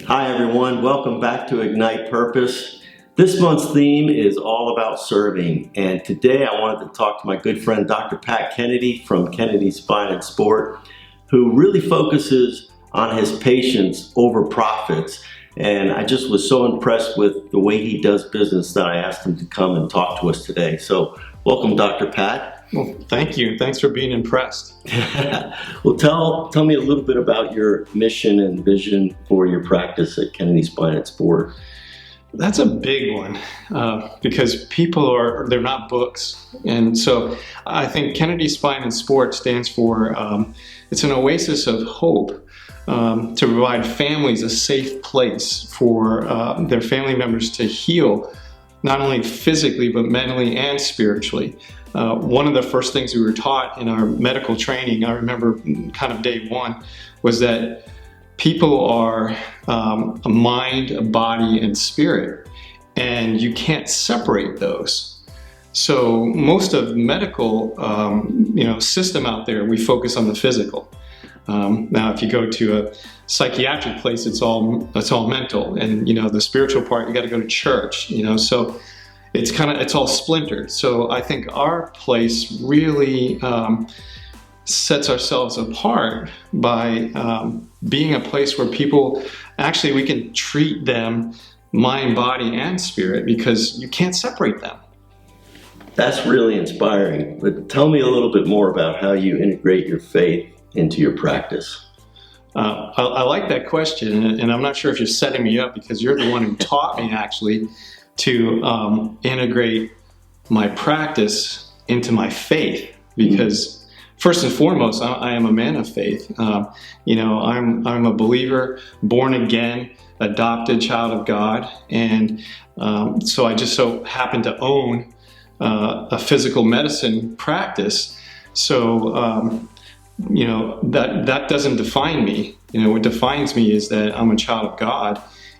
Hi everyone, welcome back to Ignite Purpose. This month's theme is all about serving, and today I wanted to talk to my good friend Dr. Pat Kennedy from Kennedy Spine and Sport, who really focuses on his patients over profits. And I just was so impressed with the way he does business that I asked him to come and talk to us today. So welcome, Dr. Pat. Well, thank you. Thanks for being impressed. Well, tell me a little bit about your mission and vision for your practice at Kennedy Spine and Sport. That's a big one because they're not books. And so I think Kennedy Spine and Sport stands for, it's an oasis of hope to provide families a safe place for their family members to heal, not only physically, but mentally and spiritually. One of the first things we were taught in our medical training, I remember kind of day one, was that people are a mind, a body, and spirit, and you can't separate those. So most of medical system out there, we focus on the physical. Now, if you go to a psychiatric place, it's all mental, and the spiritual part, you got to go to church. So it's all splintered. So I think our place really sets ourselves apart by being a place where people, actually we can treat them mind, body, and spirit, because you can't separate them. That's really inspiring, but tell me a little bit more about how you integrate your faith into your practice. I like that question, and I'm not sure if you're setting me up, because you're the one who taught me actually to integrate my practice into my faith, because first and foremost, I am a man of faith. I'm a believer, born again, adopted child of God, and so I just so happen to own a physical medicine practice. So that doesn't define me. What defines me is that I'm a child of God.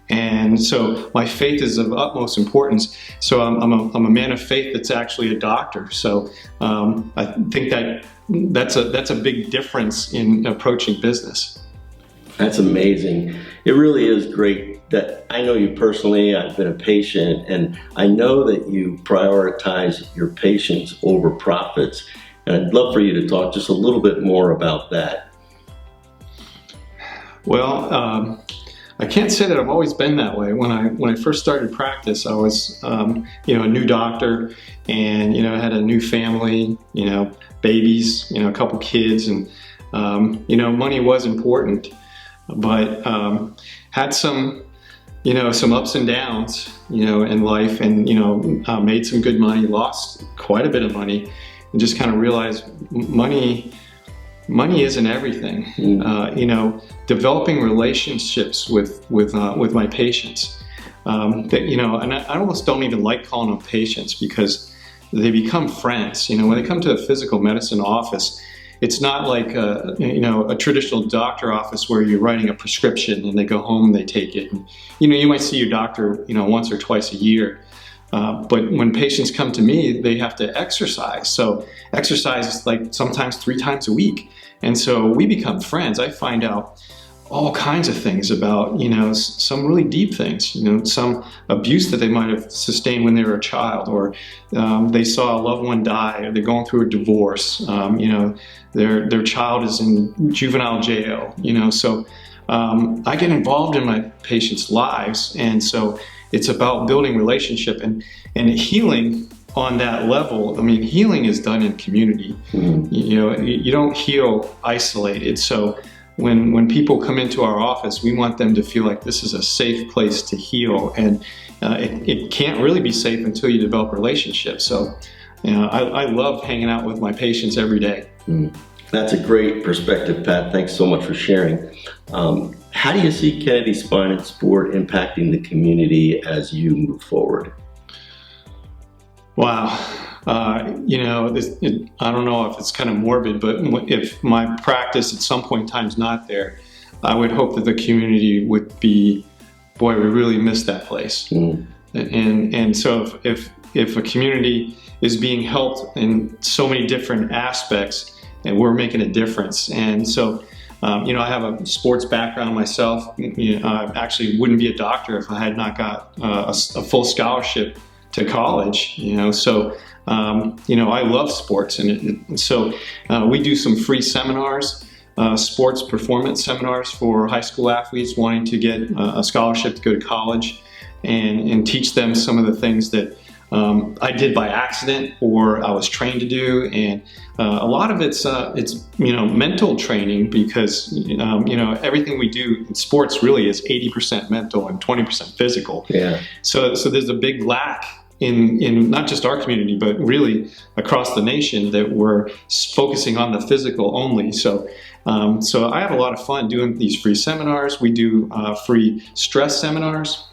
And so my faith is of utmost importance. So I'm a man of faith that's actually a doctor. So I think that's a big difference in approaching business. That's amazing. It really is great that I know you personally. I've been a patient, and I know that you prioritize your patients over profits. And I'd love for you to talk just a little bit more about that. Well, I can't say that I've always been that way. When I first started practice, I was a new doctor, and I had a new family, babies, a couple kids, and money was important, but had some ups and downs, in life, and made some good money, lost quite a bit of money, and just kind of realized money isn't everything. Developing relationships with my patients, and I almost don't even like calling them patients, because they become friends. When they come to a physical medicine office, it's not like a traditional doctor office where you're writing a prescription and they go home and they take it. And, you might see your doctor once or twice a year. But when patients come to me, they have to exercise. So exercise is like sometimes 3 times a week. And so we become friends. I find out all kinds of things about, some really deep things, some abuse that they might have sustained when they were a child, or they saw a loved one die, or they're going through a divorce, their child is in juvenile jail, so I get involved in my patients' lives. And so it's about building relationship and healing on that level. I mean, healing is done in community. You don't heal isolated. So when people come into our office, we want them to feel like this is a safe place to heal. And it can't really be safe until you develop relationships. So I love hanging out with my patients every day. That's a great perspective, Pat. Thanks so much for sharing. How do you see Kennedy Spine and Sport impacting the community as you move forward? Wow. I don't know if it's kind of morbid, but if my practice at some point in time is not there, I would hope that the community would be, boy, we really miss that place. And so if a community is being helped in so many different aspects, and we're making a difference. And so I have a sports background myself. I actually wouldn't be a doctor if I had not got a full scholarship to college. So I love sports, and so we do some free seminars, sports performance seminars for high school athletes wanting to get a scholarship to go to college, and teach them some of the things that I did by accident or I was trained to do. And a lot of it's mental training, because everything we do in sports really is 80% mental and 20% physical. Yeah. So there's a big lack in not just our community, but really across the nation, that we're focusing on the physical only. So I have a lot of fun doing these free seminars. We do free stress seminars.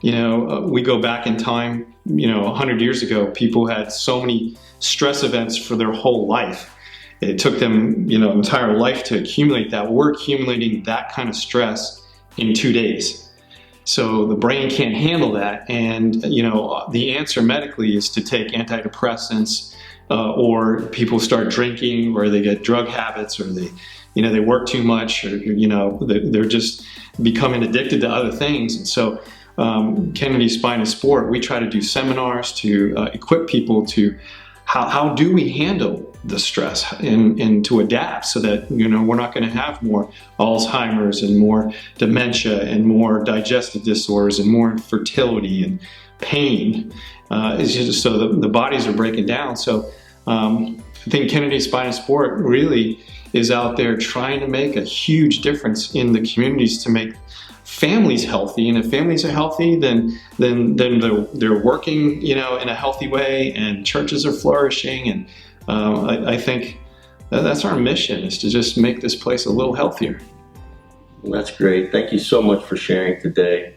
We go back in time, 100 years ago, people had so many stress events for their whole life. It took them, entire life to accumulate that. We're accumulating that kind of stress in 2 days. So the brain can't handle that. And, the answer medically is to take antidepressants, or people start drinking, or they get drug habits, or they work too much, or, they're just becoming addicted to other things. And so Kennedy Spine and Sport, we try to do seminars to equip people to how do we handle the stress and to adapt, so that we're not going to have more Alzheimer's and more dementia and more digestive disorders and more infertility and pain. It's just so the bodies are breaking down. So I think Kennedy Spine and Sport really is out there trying to make a huge difference in the communities to make families healthy. And if families are healthy, then they're working, in a healthy way, and churches are flourishing. And I think that's our mission, is to just make this place a little healthier. That's great. Thank you so much for sharing today.